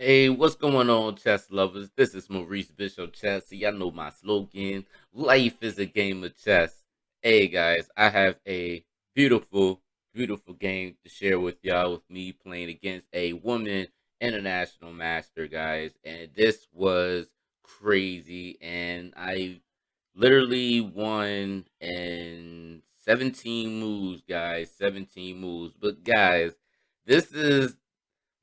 Hey, what's going on, chess lovers? This is Maurice Bishop Chess. So y'all know my slogan: "Life is a game of chess." Hey guys, I have a beautiful, beautiful game to share with y'all. With me playing against a woman international master, guys, and this was crazy. And I literally won in 17 moves, guys. 17 moves. But guys, this is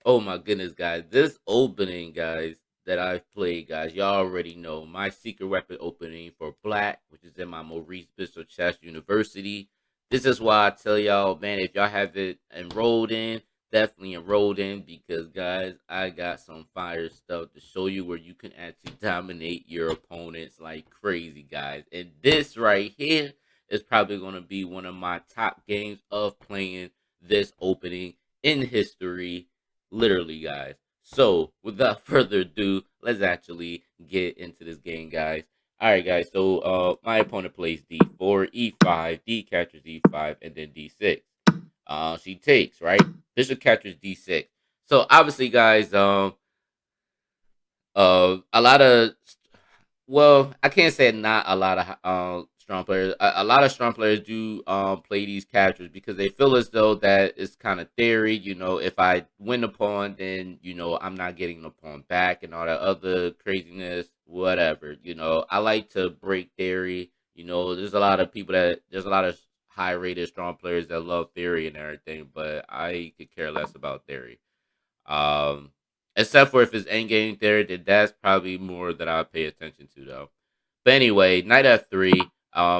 oh my goodness, guys. This opening, guys, that I've played, guys, y'all already know my secret weapon opening for Black, which is in my Maurice Bishop Chess University. This is why I tell y'all, man, if y'all have it enrolled in, definitely enrolled in because, guys, I got some fire stuff to show you where you can actually dominate your opponents like crazy, guys. And this right here is probably going to be one of my top games of playing this opening in history literally, guys. So, without further ado, let's actually get into this game, guys. All right, guys. So, my opponent plays d4, e5, d captures e5, and then d6. She takes right. Bishop captures d6. So, obviously, guys, a lot of well, I can't say not a lot of strong players. A lot of strong players do play these characters because they feel as though that it's kind of theory. You know, if I win the pawn, then I'm not getting the pawn back and all that other craziness. Whatever. I like to break theory. There's a lot of people that there's a lot of high rated strong players that love theory and everything, but I could care less about theory. Um, Except for if it's endgame there, then that's probably more that I pay attention to though. But anyway, knight f3,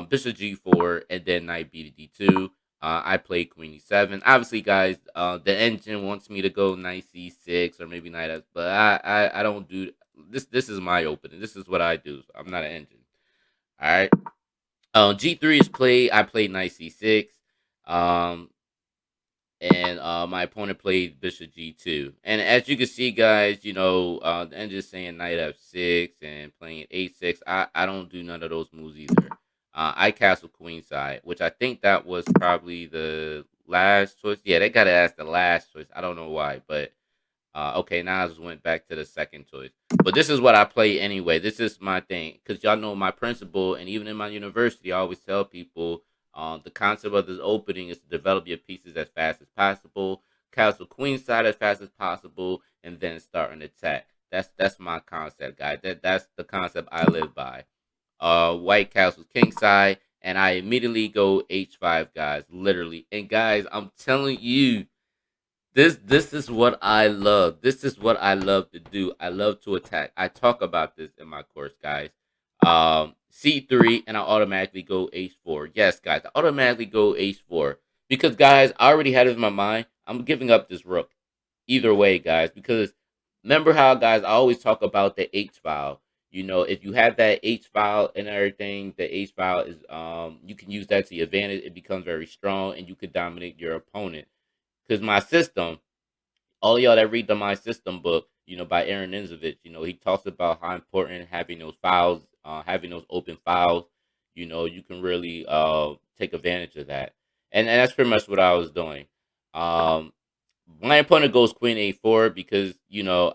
bishop g4, and then knight b to d2. I play queen e7. Obviously, guys, the engine wants me to go knight c6 or maybe knight f, but I don't do this. This is my opening. This is what I do. I'm not an engine. All right. G3 is played. I played knight c6. Um, and my opponent played bishop g2. And as you can see, guys, the end just saying knight f6 and playing a6. I don't do none of those moves either. I castle queenside, which I think that was probably the last choice. Yeah, they got to ask the last choice. I don't know why, but okay, now I just went back to the second choice. But this is what I play anyway. This is my thing. Because y'all know my principle, and even in my university, I always tell people the concept of this opening is to develop your pieces as fast as possible, castle queen side as fast as possible, and then start an attack. That's my concept, guys. That's the concept I live by. White castles king side, and I immediately go h5, guys. Literally. And guys, I'm telling you, this is what I love. This is what I love to do. I love to attack. I talk about this in my course, guys. C3 and I automatically go H4. Yes, guys, I automatically go H4 because guys, I already had it in my mind. I'm giving up this rook. Either way, guys, because remember how guys I always talk about the H file. If you have that H file and everything, the H file is you can use that to your advantage. It becomes very strong and you could dominate your opponent. Because my system, all of y'all that read the My System book, by Aaron Nizovich, he talks about how important having those files, having those open files, you can really take advantage of that. And that's pretty much what I was doing. Um, my opponent goes queen a4 because,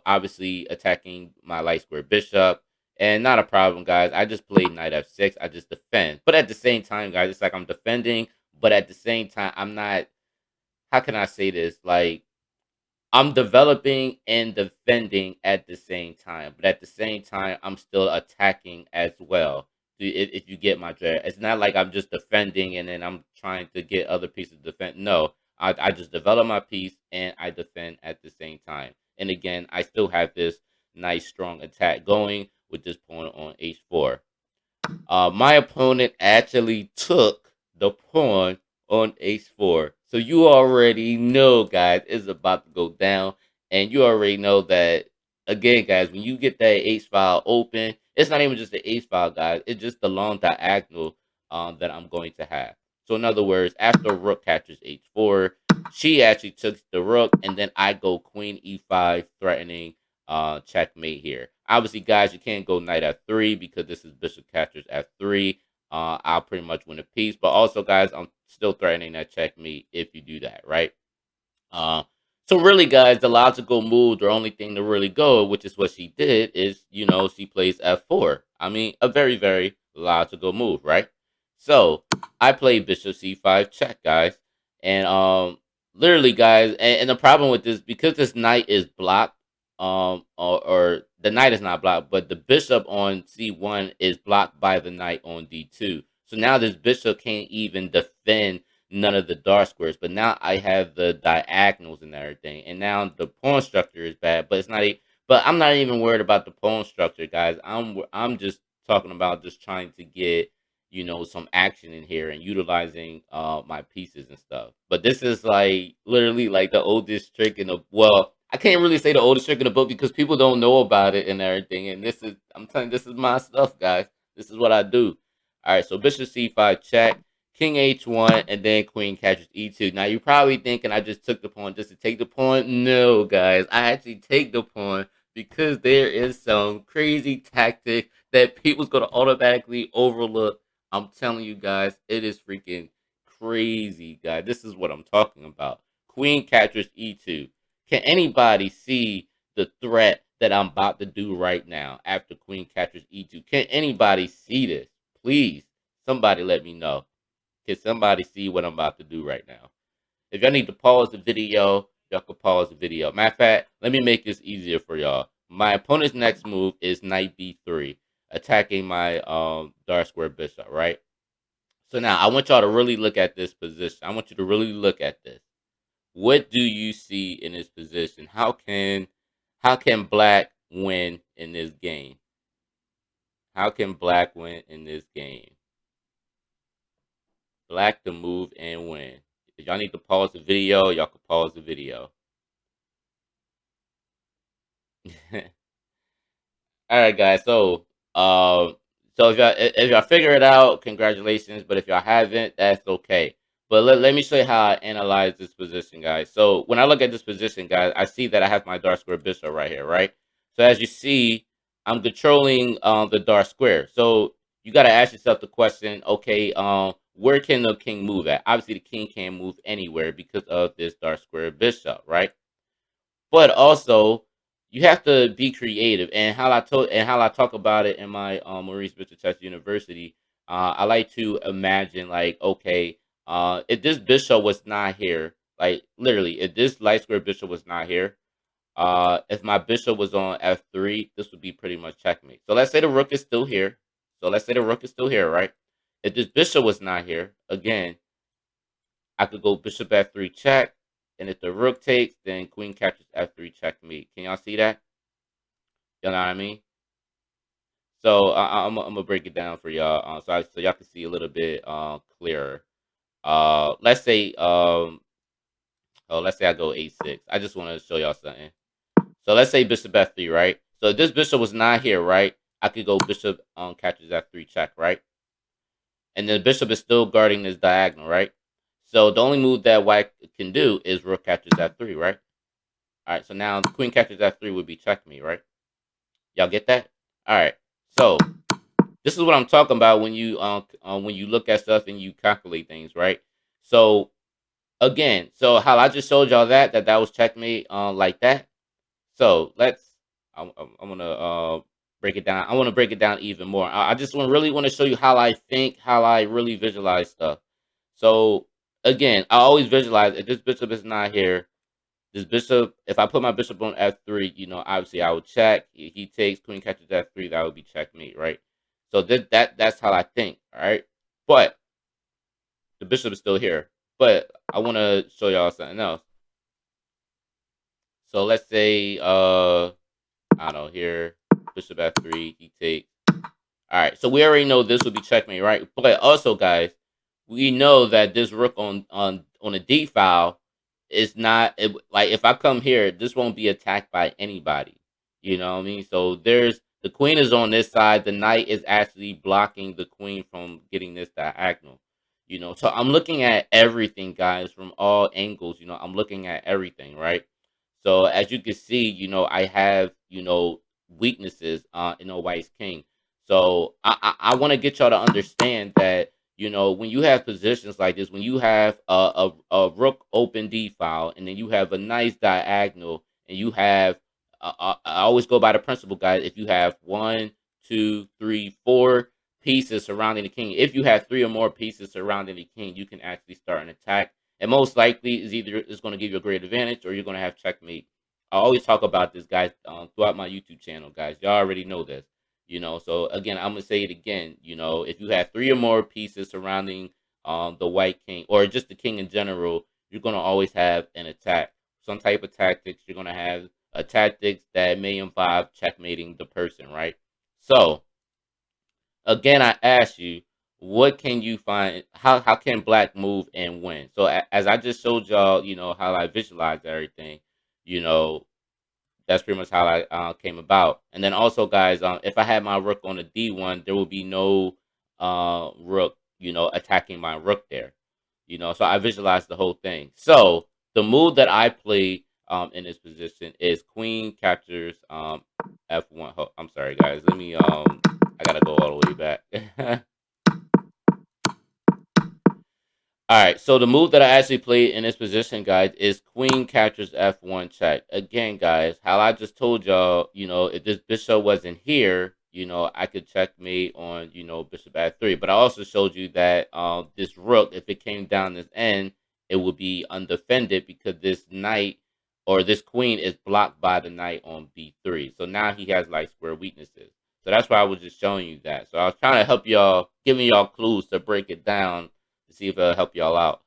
obviously attacking my light square bishop. And not a problem, guys. I just played knight f6. I just defend. But at the same time, guys, it's like I'm defending, but at the same time, I'm not, how can I say this? Like, I'm developing and defending at the same time, but at the same time, I'm still attacking as well. If you get my drift, it's not like I'm just defending and then I'm trying to get other pieces to defend. No, I just develop my piece and I defend at the same time. And again, I still have this nice strong attack going with this pawn on h4. My opponent actually took the pawn on h4. So you already know, guys, it's about to go down. And you already know that, again, guys, when you get that H file open, it's not even just the H file, guys. It's just the long diagonal that I'm going to have. So, in other words, after rook captures h4, she actually took the rook, and then I go queen e5, threatening checkmate here. Obviously, guys, you can't go knight f3 because this is bishop captures f3. I'll pretty much win a piece. But also, guys, I'm still threatening that checkmate if you do that, right? Uh, So really, guys, the logical move, the only thing to really go, which is what she did, is she plays f4. I mean, a very very logical move, right? So I played bishop c5 check, guys, and literally, guys, and the problem with this because this knight is blocked, or the knight is not blocked, but the bishop on c1 is blocked by the knight on d2. So now this bishop can't even defend none of the dark squares. But now I have the diagonals and everything, and now the pawn structure is bad. But it's not. But I'm not even worried about the pawn structure, guys. I'm just talking about just trying to get some action in here and utilizing my pieces and stuff. But this is like literally like the oldest trick in the well. I can't really say the oldest trick in the book because people don't know about it and everything. And I'm telling you, this is my stuff, guys. This is what I do. All right, so bishop c5 check, king h1, and then queen catches e2. Now you're probably thinking I just took the pawn just to take the pawn. No, guys, I actually take the pawn because there is some crazy tactic that people's gonna automatically overlook. I'm telling you guys, it is freaking crazy, guys. This is what I'm talking about. Queen captures e2. Can anybody see the threat that I'm about to do right now after queen captures e2? Can anybody see this? Please, somebody let me know. Can somebody see what I'm about to do right now? If y'all need to pause the video, y'all can pause the video. Matter of fact, let me make this easier for y'all. My opponent's next move is knight b3, attacking my dark square bishop, right? So now I want y'all to really look at this position. I want you to really look at this. What do you see in this position? How can black win in this game? How can black win in this game? Black to move and win. If y'all need to pause the video, y'all can pause the video. All right, guys. So if y'all figure it out, congratulations. But if y'all haven't, that's okay. But let me show you how I analyze this position, guys. So when I look at this position, guys, I see that I have my dark square bishop right here, right? So as you see, I'm controlling the dark square. So you got to ask yourself the question, okay, where can the king move at? Obviously, the king can't move anywhere because of this dark square bishop, right? But also you have to be creative, and how I talk about it in my Maurice Chess University. I like to imagine like, okay, if this bishop was not here, like literally, if this light square bishop was not here, if my bishop was on f3, this would be pretty much checkmate. So let's say the rook is still here. So let's say the rook is still here, right? If this bishop was not here, again, I could go bishop f3 check, and if the rook takes, then queen captures f3 checkmate. Can y'all see that? You know what I mean? So I'm gonna break it down for y'all, so y'all can see a little bit clearer. Let's say let's say I go a6. I just want to show y'all something. So let's say bishop f3, right? So if this bishop was not here, right? I could go bishop catches f3 check, right? And then the bishop is still guarding this diagonal, right? So the only move that white can do is rook catches f3, right? All right, so now the queen catches f3 would be checkmate, right? Y'all get that? All right. So this is what I'm talking about when you look at stuff and you calculate things, right? So again, so how I just showed y'all that was checkmate like that. So I'm gonna break it down. I want to break it down even more. I just really want to show you how I think, how I really visualize stuff. So again, I always visualize if this bishop is not here, this bishop, if I put my bishop on f3, obviously I would check. If he takes queen catches f3, that would be checkmate, right? So that's how I think, all right? But the bishop is still here. But I want to show y'all something else. So let's say I don't know, here bishop f3, he takes. All right, so we already know this would be checkmate, right? But also, guys, we know that this rook on a d file is not like if I come here, this won't be attacked by anybody. You know what I mean? So there's the queen is on this side. The knight is actually blocking the queen from getting this diagonal. So I'm looking at everything, guys, from all angles. I'm looking at everything, right? So as you can see, I have weaknesses in a white's king. So I want to get y'all to understand that when you have positions like this, when you have a rook open d file, and then you have a nice diagonal, and you have I always go by the principle, guys. If you have one, two, three, four pieces surrounding the king, if you have three or more pieces surrounding the king, you can actually start an attack, and most likely is either it's going to give you a great advantage, or you're going to have checkmate. I always talk about this, guys, throughout my YouTube channel, guys. Y'all already know this. So again, I'm gonna say it again. If you have three or more pieces surrounding the white king, or just the king in general, you're gonna always have an attack, some type of tactics. You're gonna have a tactics that may involve checkmating the person, right? So again, I ask you, what can you find? How can black move and win? So as I just showed y'all, how I visualized everything. You know, that's pretty much how I came about. And then also, guys, if I had my rook on a d1, there will be no rook, attacking my rook there. So I visualized the whole thing. So the move that I play in this position is queen captures f1. I'm sorry, guys. Let me I gotta go all the way back. All right, so the move that I actually played in this position, guys, is queen captures f1 check. Again, guys, how I just told y'all, if this bishop wasn't here, I could checkmate on, bishop f3. But I also showed you that this rook, if it came down this end, it would be undefended because this knight or this queen is blocked by the knight on b3. So now he has like square weaknesses. So that's why I was just showing you that. So I was trying to help y'all, giving y'all clues to break it down to see if it'll help y'all out.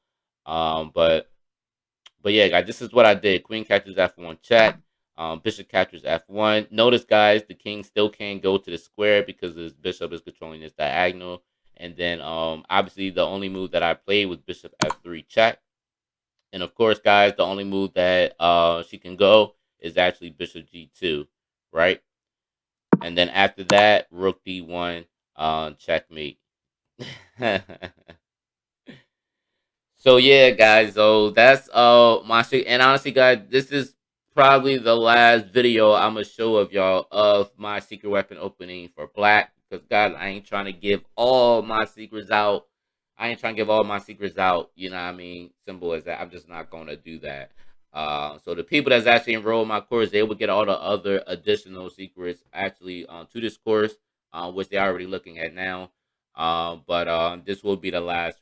But yeah, guys, this is what I did. Queen captures f1 check. Bishop captures f1. Notice, guys, the king still can't go to the square because his bishop is controlling this diagonal. And then obviously the only move that I played was bishop f3 check. And of course, guys, the only move that she can go is actually bishop g2, right? And then after that, rook d1, checkmate. So yeah, guys. So that's my shit. And honestly, guys, this is probably the last video I'm gonna show of y'all of my secret weapon opening for black. Because guys, I ain't trying to give all my secrets out. I ain't trying to give all my secrets out. You know what I mean? Simple as that. I'm just not gonna do that. So the people that's actually enrolled in my course, they will get all the other additional secrets actually to this course, which they're already looking at now. But this will be the last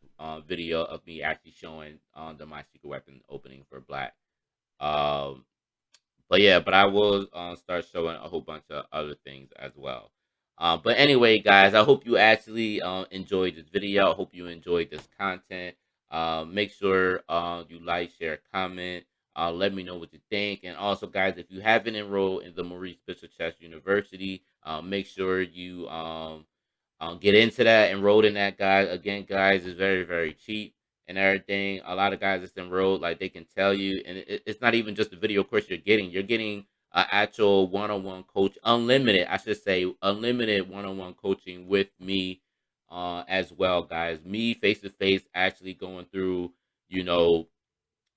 video of me actually showing the my secret weapon opening for black. Um, but yeah, but I will start showing a whole bunch of other things as well. But anyway, guys, I hope you actually enjoyed this video. I hope you enjoyed this content. Make sure you like, share, comment. Let me know what you think. And also, guys, if you haven't enrolled in the Maurice Bishop Chess University, make sure you get into that, enrolled in that, guys. Again, guys, it's very, very cheap and everything. A lot of guys that's enrolled, like they can tell you, and it's not even just a video course you're getting. You're getting an actual one-on-one coach, unlimited, I should say, unlimited one-on-one coaching with me as well, guys. Me face to face, actually going through, you know,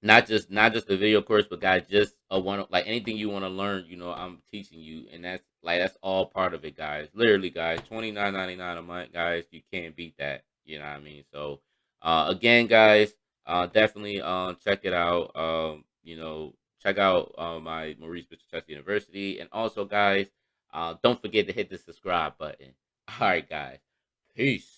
not just the video course, but guys, just a one like anything you want to learn, I'm teaching you, and that's all part of it, guys. Literally, guys, $29.99 a month, guys. You can't beat that. You know what I mean? So, again, guys, definitely check it out. Check out my Maurice Bishop Chess University, and also, guys, don't forget to hit the subscribe button. All right, guys, peace.